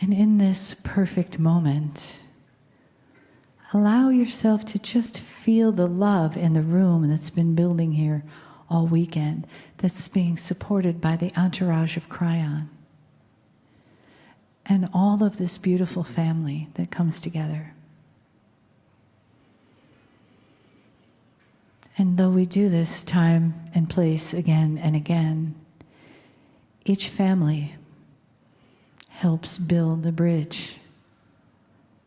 And in this perfect moment, allow yourself to just feel the love in the room that's been building here all weekend, that's being supported by the entourage of Kryon. And all of this beautiful family that comes together. And though we do this time and place again and again, each family helps build the bridge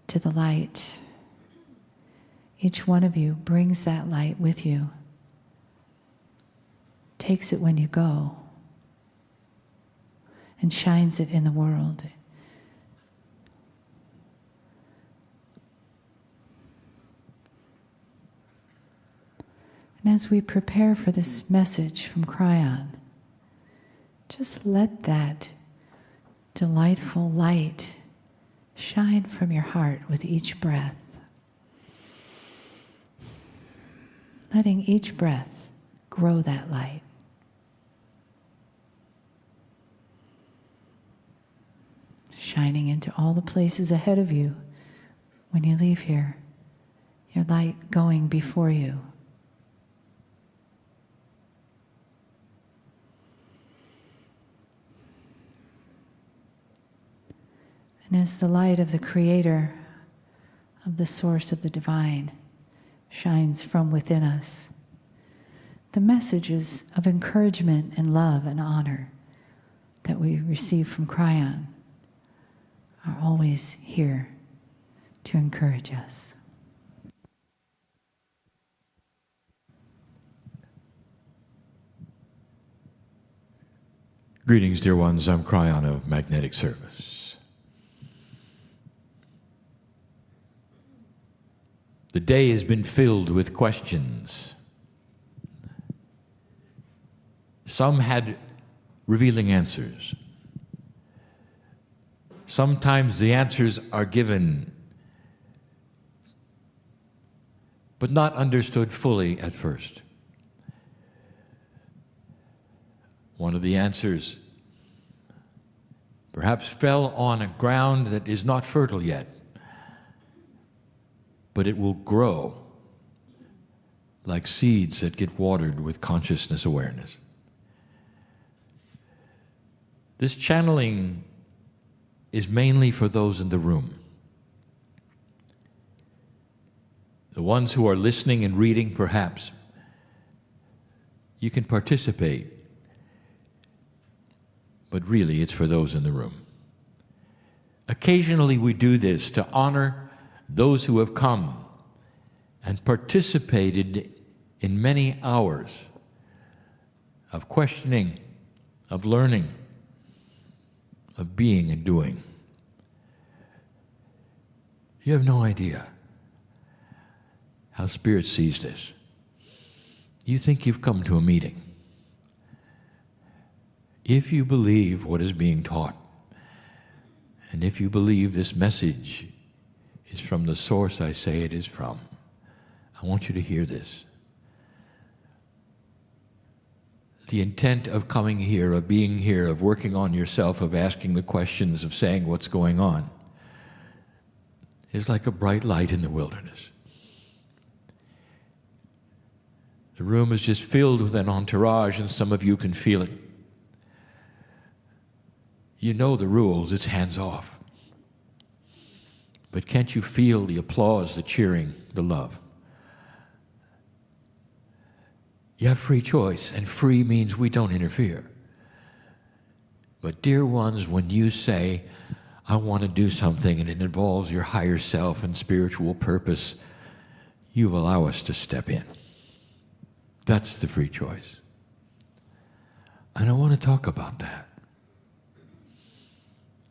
to the light. Each one of you brings that light with you, takes it when you go, and shines it in the world. And as we prepare for this message from Kryon, just let that delightful light shine from your heart with each breath. Letting each breath grow that light. Shining into all the places ahead of you when you leave here. Your light going before you. And as the light of the Creator, of the source of the divine, shines from within us, the messages of encouragement and love and honor that we receive from Kryon are always here to encourage us. Greetings, dear ones. I'm Kryon of Magnetic Service. The day has been filled with questions. Some had revealing answers. Sometimes the answers are given, but not understood fully at first. One of the answers perhaps fell on a ground that is not fertile yet, but it will grow like seeds that get watered with consciousness awareness. This channeling is mainly for those in the room. The ones who are listening and reading, perhaps, you can participate, but really it's for those in the room. Occasionally we do this to honor those who have come and participated in many hours of questioning, of learning, of being and doing. You have no idea how Spirit sees this. You think you've come to a meeting. If you believe what is being taught, and if you believe this message is from the source I say it is from, I want you to hear this. The intent of coming here, of being here, of working on yourself, of asking the questions, of saying what's going on, is like a bright light in the wilderness. The room is just filled with an entourage, and some of you can feel it. You know the rules, it's hands off. But can't you feel the applause, the cheering, the love? You have free choice, and free means we don't interfere. But dear ones, when you say, I want to do something and it involves your higher self and spiritual purpose, you allow us to step in. That's the free choice. And I want to talk about that.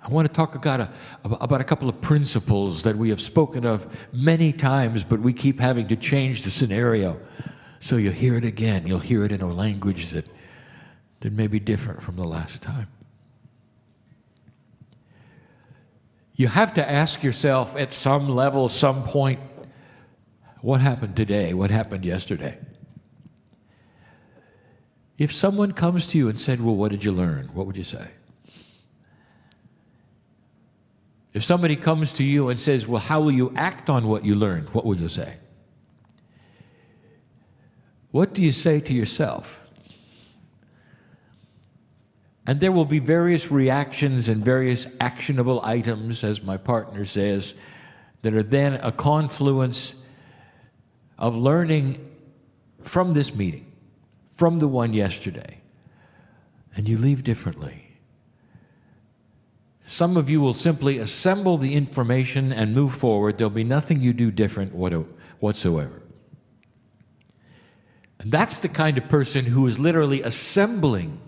I want to talk about a couple of principles that we have spoken of many times, but we keep having to change the scenario. So you'll hear it again. You'll hear it in a language that may be different from the last time. You have to ask yourself at some level, some point, what happened today? What happened yesterday? If someone comes to you and said, well, what did you learn? What would you say? If somebody comes to you and says, well, how will you act on what you learned? What will you say? What do you say to yourself? And there will be various reactions and various actionable items, as my partner says, that are then a confluence of learning from this meeting, from the one yesterday. And you leave differently. Some of you will simply assemble the information and move forward. There'll be nothing you do different whatsoever. And that's the kind of person who is literally assembling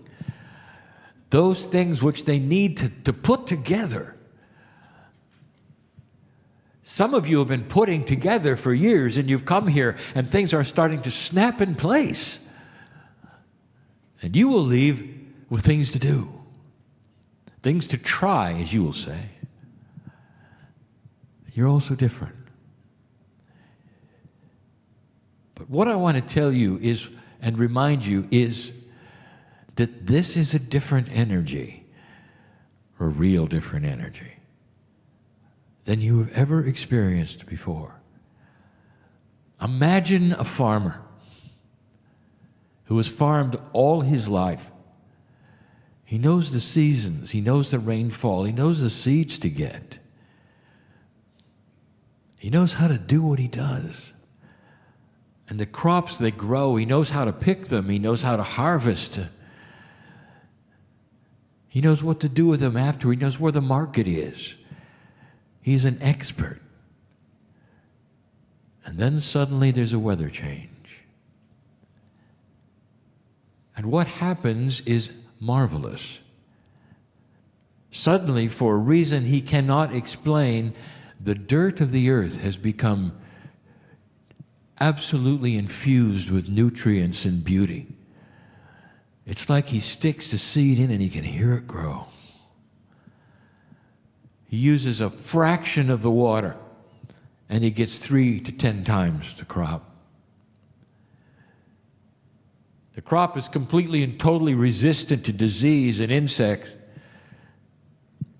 those things which they need to put together. Some of you have been putting together for years, and you've come here and things are starting to snap in place. And you will leave with things to do, things to try, as you will say. You're also different. But what I want to tell you is, and remind you, is that this is a different energy, a real different energy, than you have ever experienced before. Imagine a farmer who has farmed all his life. He knows the seasons, he knows the rainfall, he knows the seeds to get. He knows how to do what he does. And the crops that grow, he knows how to pick them, he knows how to harvest. He knows what to do with them after, he knows where the market is. He's an expert. And then suddenly there's a weather change. And what happens is marvelous. Suddenly, for a reason he cannot explain, the dirt of the earth has become absolutely infused with nutrients and beauty. It's like he sticks the seed in and he can hear it grow. He uses a fraction of the water and he gets 3 to 10 times the crop. The crop is completely and totally resistant to disease and insects.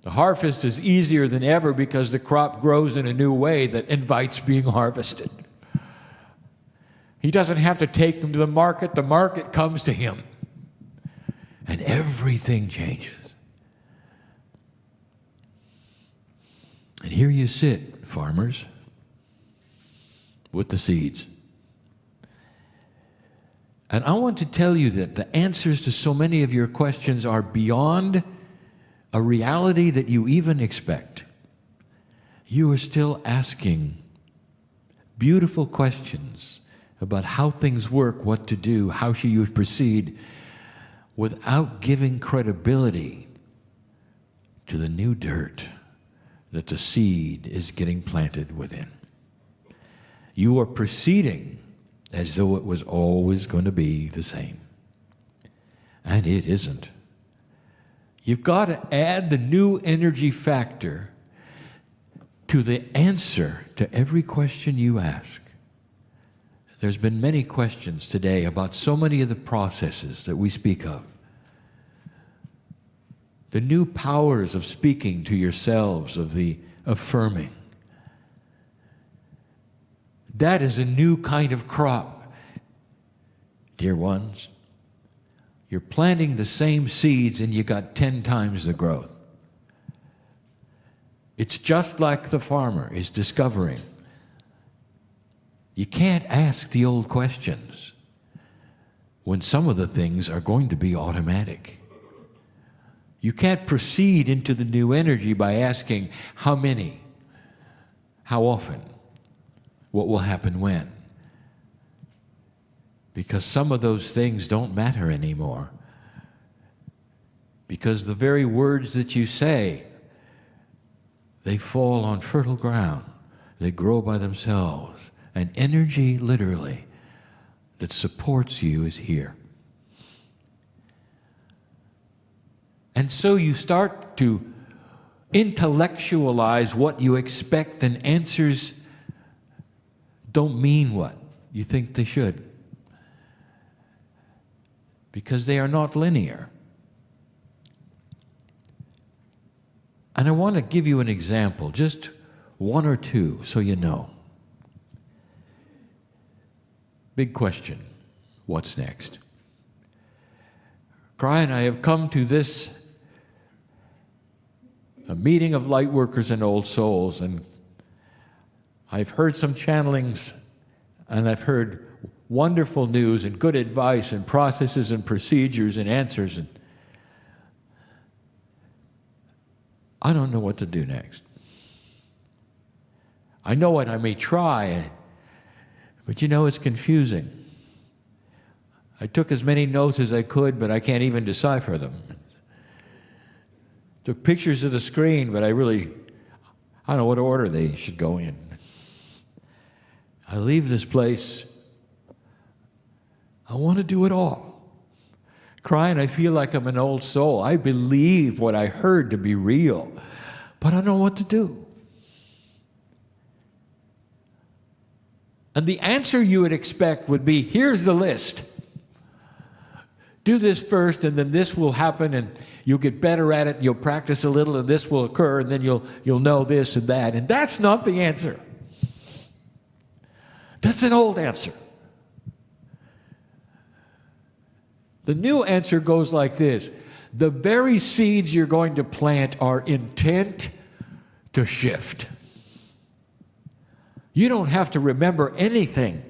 The harvest is easier than ever because the crop grows in a new way that invites being harvested. He doesn't have to take them to the market comes to him. And everything changes. And here you sit, farmers, with the seeds. And I want to tell you that the answers to so many of your questions are beyond a reality that you even expect. You are still asking beautiful questions about how things work, what to do, how should you proceed, without giving credibility to the new dirt that the seed is getting planted within. You are proceeding as though it was always going to be the same. And it isn't. You've got to add the new energy factor to the answer to every question you ask. There's been many questions today about so many of the processes that we speak of. The new powers of speaking to yourselves, of the affirming. That is a new kind of crop. Dear ones, you're planting the same seeds and you got 10 times the growth. It's just like the farmer is discovering. You can't ask the old questions when some of the things are going to be automatic. You can't proceed into the new energy by asking how many, how often, what will happen when. Because some of those things don't matter anymore. Because the very words that you say, they fall on fertile ground. They grow by themselves. And energy, literally, that supports you is here. And so you start to intellectualize what you expect, and answers don't mean what you think they should. Because they are not linear. And I want to give you an example, just one or two, so you know. Big question, what's next? Kryon, I have come to this, a meeting of light workers and old souls, and I've heard some channelings, and I've heard wonderful news and good advice and processes and procedures and answers, and I don't know what to do next. I know what I may try, but you know, it's confusing. I took as many notes as I could, but I can't even decipher them. Took pictures of the screen, but I don't know what order they should go in. I leave this place, I want to do it all. Kryon, I feel like I'm an old soul. I believe what I heard to be real, but I don't know what to do. And the answer you would expect would be, here's the list. Do this first, and then this will happen, and you'll get better at it, and you'll practice a little, and this will occur, and then you'll know this and that. And that's not the answer. That's an old answer. The new answer goes like this. The very seeds you're going to plant are intent to shift. You don't have to remember anything,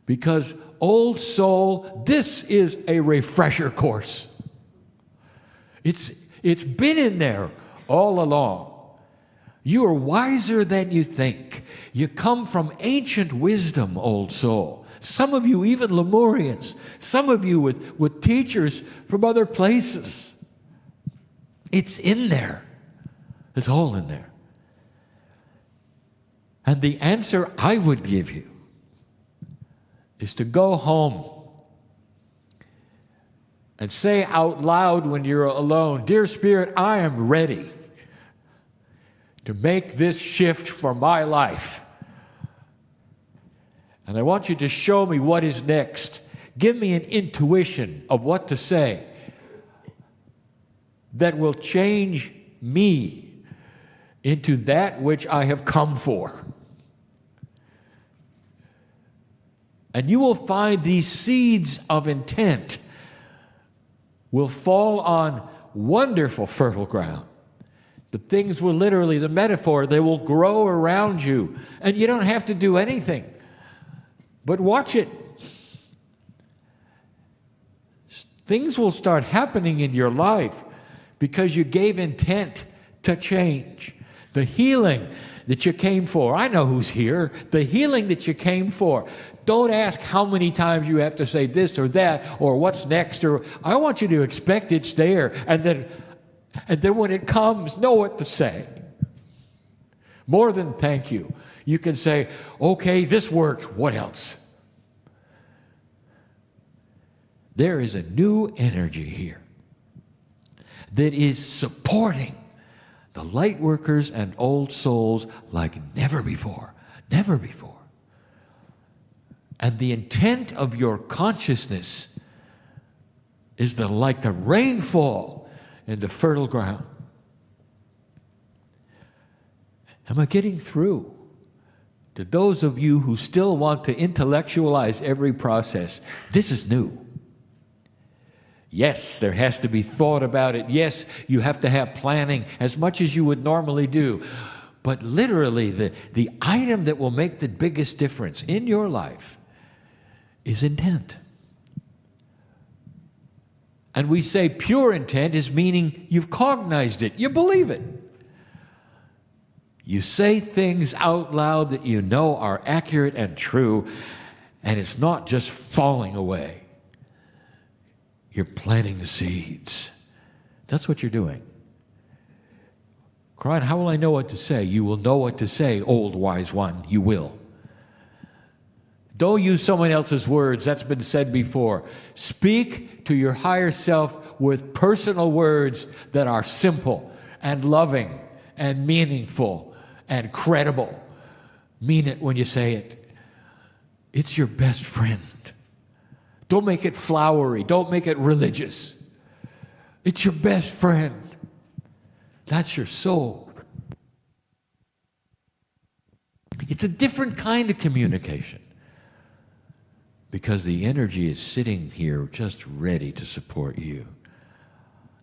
because old soul, this is a refresher course. It's been in there all along. You are wiser than you think. You come from ancient wisdom, old soul. Some of you even Lemurians. Some of you with teachers from other places. It's in there. It's all in there. And the answer I would give you is to go home and say out loud when you're alone, Dear Spirit, I am ready to make this shift for my life. And I want you to show me what is next. Give me an intuition of what to say that will change me into that which I have come for. And you will find these seeds of intent will fall on wonderful fertile ground. The things will literally, the metaphor, they will grow around you. And you don't have to do anything, but watch it. Things will start happening in your life because you gave intent to change. The healing that you came for. I know who's here. The healing that you came for. Don't ask how many times you have to say this or that or what's next. Or I want you to expect it's there. And then when it comes, know what to say. More than thank you. You can say, okay, this worked. What else? There is a new energy here that is supporting the light workers and old souls like never before. Never before. And the intent of your consciousness is like the rainfall in the fertile ground. Am I getting through to those of you who still want to intellectualize every process? This is new. Yes, there has to be thought about it. Yes, you have to have planning as much as you would normally do. But literally, the item that will make the biggest difference in your life is intent. And we say pure intent is meaning you've cognized it. You believe it. You say things out loud that you know are accurate and true, and it's not just falling away. You're planting the seeds. That's what you're doing. Kryon, how will I know what to say? You will know what to say, old wise one. You will. Don't use someone else's words. That's been said before. Speak to your higher self with personal words that are simple and loving and meaningful and credible. Mean it when you say it. It's your best friend. Don't make it flowery. Don't make it religious. It's your best friend. That's your soul. It's a different kind of communication because the energy is sitting here just ready to support you.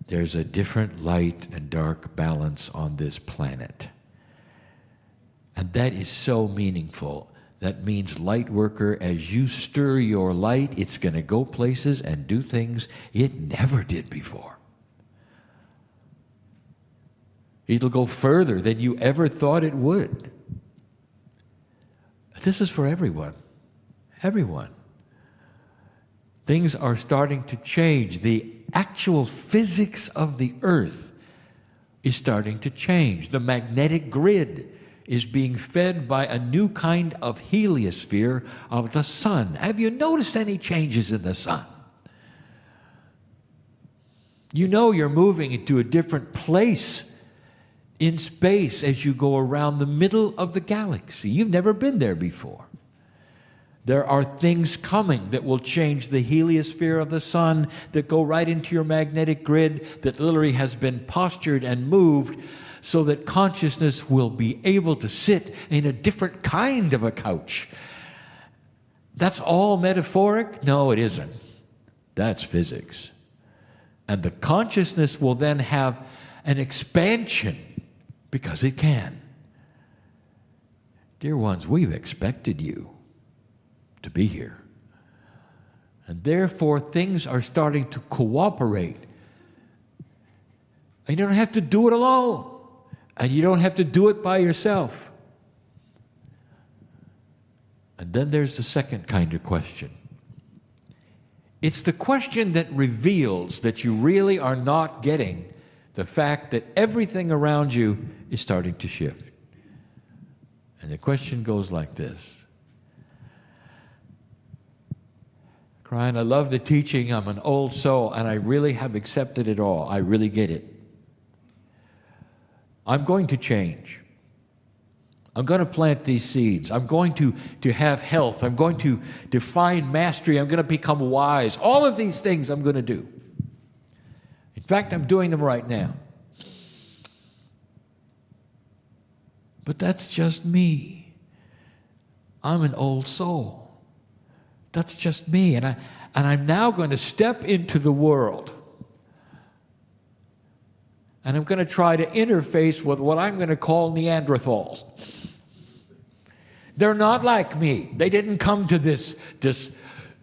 There's a different light and dark balance on this planet. And that is so meaningful. That means, light worker, as you stir your light, it's going to go places and do things it never did before. It'll go further than you ever thought it would. This is for everyone. Everyone. Things are starting to change. The actual physics of the earth is starting to change. The magnetic grid is being fed by a new kind of heliosphere of the sun. Have you noticed any changes in the sun? You know you're moving into a different place in space as you go around the middle of the galaxy. You've never been there before. There are things coming that will change the heliosphere of the sun, that go right into your magnetic grid, that literally has been postured and moved so that consciousness will be able to sit in a different kind of a couch. That's all metaphoric? No, it isn't. That's physics. And the consciousness will then have an expansion because it can. Dear ones, we've expected you to be here. And therefore, things are starting to cooperate. And you don't have to do it alone. And you don't have to do it by yourself. And then there's the second kind of question. It's the question that reveals that you really are not getting the fact that everything around you is starting to shift. And the question goes like this. Kryon, I love the teaching. I'm an old soul, and I really have accepted it all. I really get it. I'm going to change. I'm going to plant these seeds. I'm going to have health. I'm going to find mastery. I'm going to become wise. All of these things I'm going to do. In fact, I'm doing them right now. But that's just me. I'm an old soul. That's just me. And I'm now going to step into the world. And I'm going to try to interface with what I'm going to call Neanderthals. They're not like me. They didn't come to this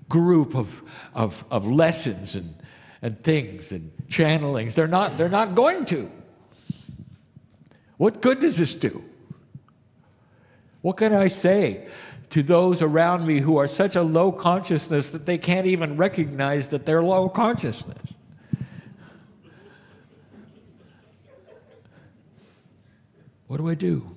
group of lessons and things and channelings. They're not going to. What good does this do? What can I say to those around me who are such a low consciousness that they can't even recognize that they're low consciousness? What do I do?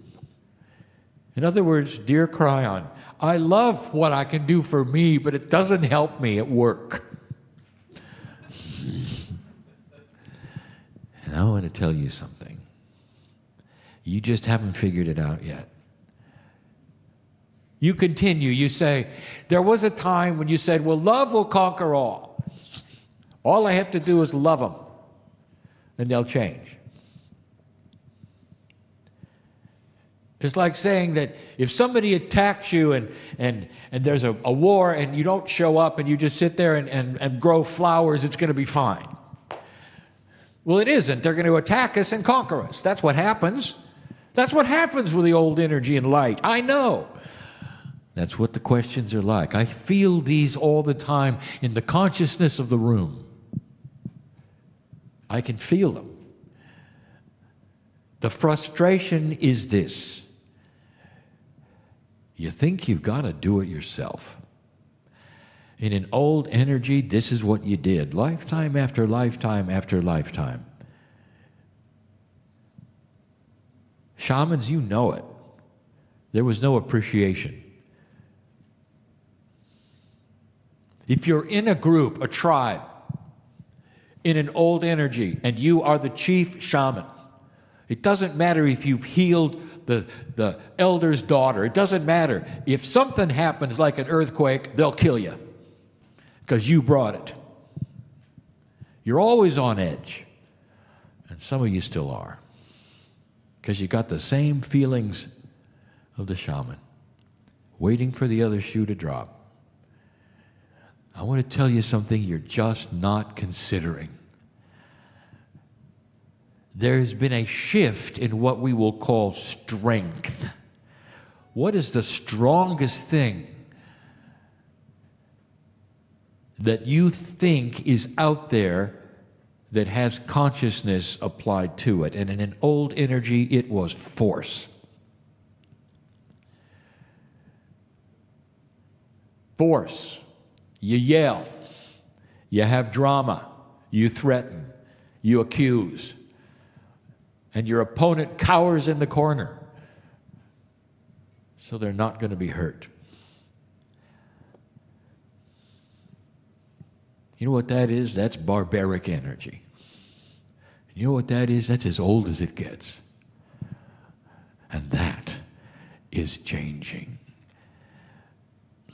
In other words, dear Kryon, I love what I can do for me, but it doesn't help me at work. And I want to tell you something. You just haven't figured it out yet. You continue, you say, there was a time when you said, well, love will conquer all. All I have to do is love them, and they'll change. It's like saying that if somebody attacks you and there's a war and you don't show up and you just sit there and grow flowers, it's going to be fine. Well, it isn't. They're going to attack us and conquer us. That's what happens. That's what happens with the old energy and light. I know. That's what the questions are like. I feel these all the time in the consciousness of the room. I can feel them. The frustration is this. You think you've got to do it yourself. In an old energy, this is what you did, lifetime after lifetime after lifetime. Shamans, you know it. There was no appreciation. If you're in a group, a tribe, in an old energy, and you are the chief shaman, it doesn't matter if you've healed the elder's daughter. It doesn't matter. If something happens like an earthquake, they'll kill you because you brought it. You're always on edge. And some of you still are. because you got the same feelings of the shaman, waiting for the other shoe to drop. I want to tell you something you're just not considering. There has been a shift in what we will call strength. What is the strongest thing that you think is out there that has consciousness applied to it? And in an old energy, it was force. Force. You yell. You have drama. You threaten. You accuse. And your opponent cowers in the corner. So they're not going to be hurt. You know what that is? That's barbaric energy. You know what that is? That's as old as it gets. And that is changing.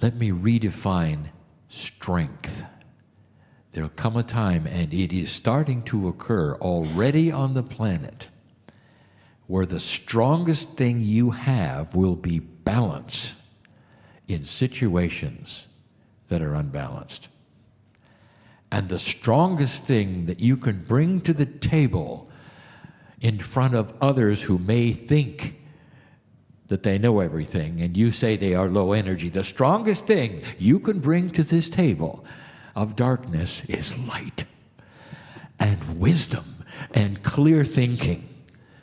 Let me redefine strength. There'll come a time, and it is starting to occur already on the planet, where the strongest thing you have will be balance in situations that are unbalanced. And the strongest thing that you can bring to the table in front of others who may think that they know everything and you say they are low energy, the strongest thing you can bring to this table of darkness is light and wisdom and clear thinking.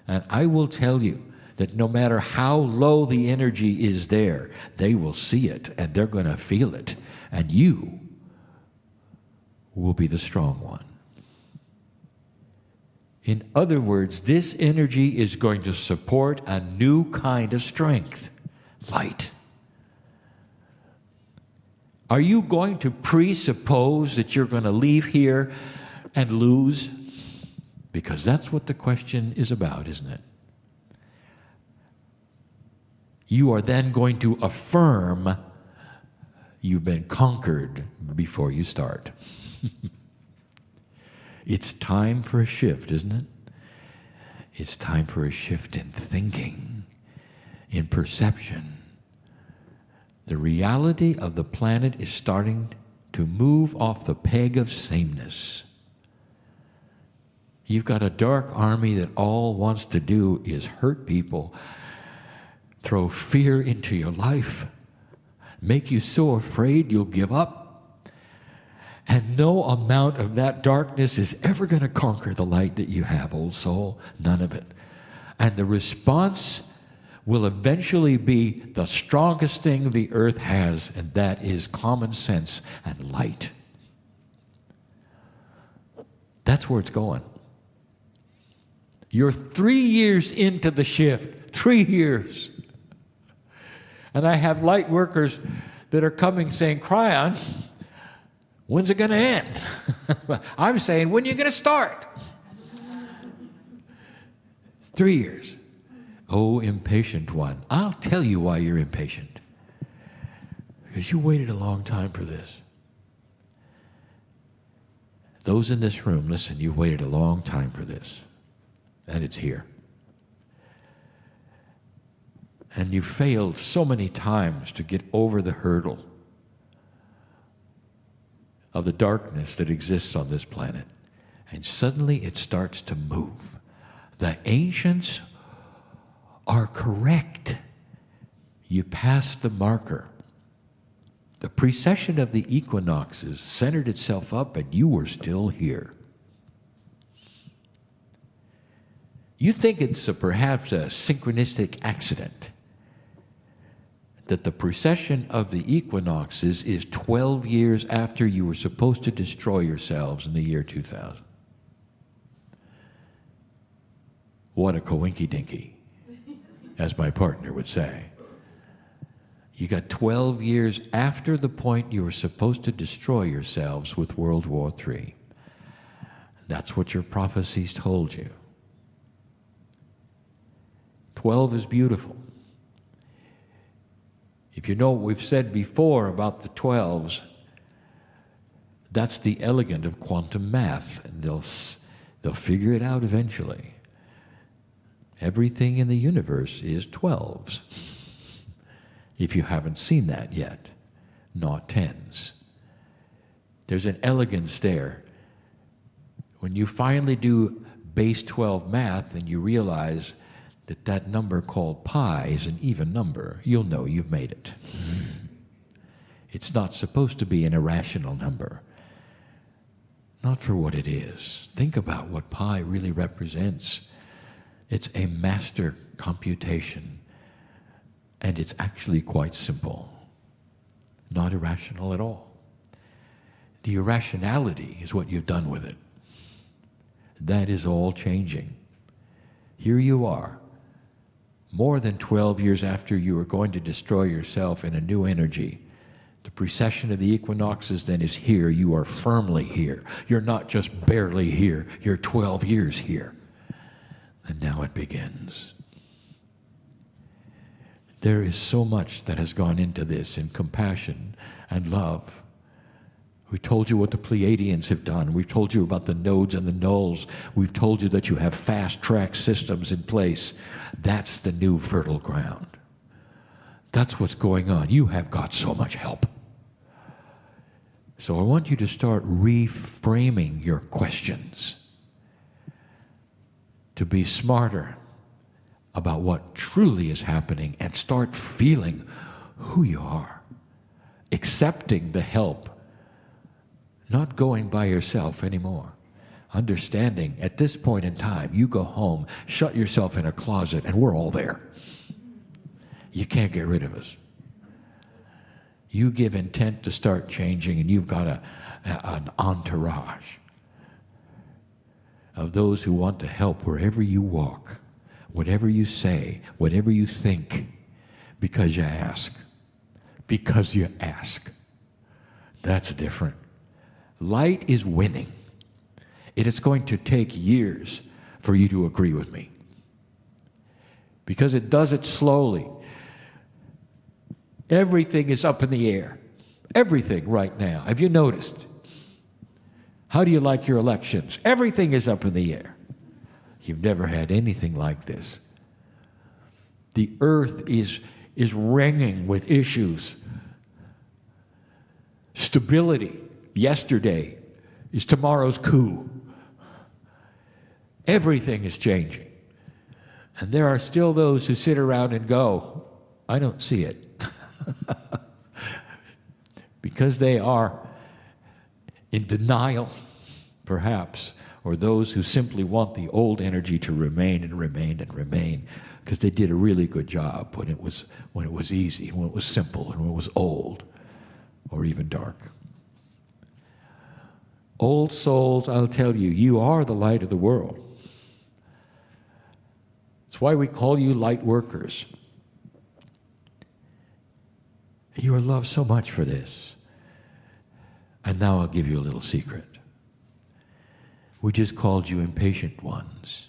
And I will tell you that no matter how low the energy is there, they will see it and they're going to feel it. And you will be the strong one. In other words, this energy is going to support a new kind of strength, light. Are you going to presuppose that you're going to leave here and lose? Because that's what the question is about, isn't it? You are then going to affirm you've been conquered before you start. It's time for a shift, isn't it? It's time for a shift in thinking, in perception. The reality of the planet is starting to move off the peg of sameness. You've got a dark army that all wants to do is hurt people, throw fear into your life, make you so afraid you'll give up. And no amount of that darkness is ever going to conquer the light that you have, old soul. None of it. And the response will eventually be the strongest thing the earth has, and that is common sense and light. That's where it's going. You're 3 years into the shift. 3 years. And I have light workers that are coming saying, Kryon, when's it going to end? I'm saying, when are you going to start? 3 years. Oh, impatient one. I'll tell you why you're impatient. Because you waited a long time for this. Those in this room, listen, you waited a long time for this. And it's here. And you failed so many times to get over the hurdle of the darkness that exists on this planet. And suddenly it starts to move. The ancients are correct. You passed the marker. The precession of the equinoxes centered itself up and you were still here. You think it's perhaps a synchronistic accident that the precession of the equinoxes is 12 years after you were supposed to destroy yourselves in the year 2000. What a coinky-dinky, as my partner would say. You got 12 years after the point you were supposed to destroy yourselves with World War III. That's what your prophecies told you. 12 is beautiful. If you know what we've said before about the 12s, that's the elegant of quantum math, and they'll figure it out eventually. Everything in the universe is 12s. If you haven't seen that yet, not 10s. There's an elegance there. When you finally do base 12 math and you realize that that number called pi is an even number, you'll know you've made it. It's not supposed to be an irrational number. Not for what it is. Think about what pi really represents. It's a master computation, and it's actually quite simple. Not irrational at all. The irrationality is what you've done with it. That is all changing. Here you are, more than 12 years after you are going to destroy yourself in a new energy. The precession of the equinoxes then is here. You are firmly here. You're not just barely here. You're 12 years here. And now it begins. There is so much that has gone into this in compassion and love. We told you what the Pleiadians have done. We've told you about the nodes and the nulls. We've told you that you have fast-track systems in place. That's the new fertile ground. That's what's going on. You have got so much help. So I want you to start reframing your questions to be smarter about what truly is happening and start feeling who you are, accepting the help, not going by yourself anymore. Understanding at this point in time, you go home, shut yourself in a closet, and we're all there. You can't get rid of us. You give intent to start changing, and you've got an entourage of those who want to help wherever you walk, whatever you say, whatever you think, because you ask. Because you ask. That's different. Light is winning. It is going to take years for you to agree with me. Because it does it slowly. Everything is up in the air. Everything right now. Have you noticed? How do you like your elections? Everything is up in the air. You've never had anything like this. The earth is ringing with issues. Stability. Yesterday is tomorrow's coup. Everything is changing. And there are still those who sit around and go, I don't see it. Because they are in denial, perhaps, or those who simply want the old energy to remain and remain and remain, because they did a really good job when it was easy, when it was simple, and when it was old, or even dark. Old souls, I'll tell you, you are the light of the world. That's why we call you light workers. You are loved so much for this. And now I'll give you a little secret. We just called you impatient ones.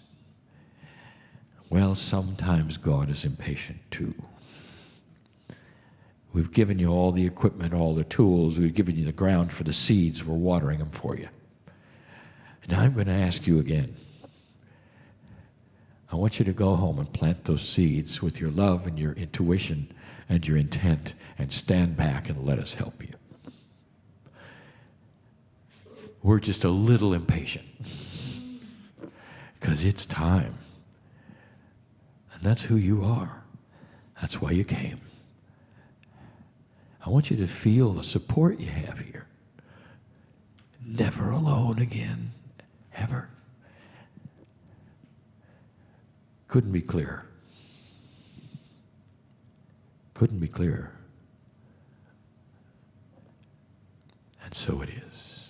Well, sometimes God is impatient too. We've given you all the equipment, all the tools. We've given you the ground for the seeds. We're watering them for you. And I'm going to ask you again. I want you to go home and plant those seeds with your love and your intuition and your intent, and stand back and let us help you. We're just a little impatient because it's time. And that's who you are. That's why you came. I want you to feel the support you have here. Never alone again, ever. Couldn't be clearer. Couldn't be clearer. And so it is.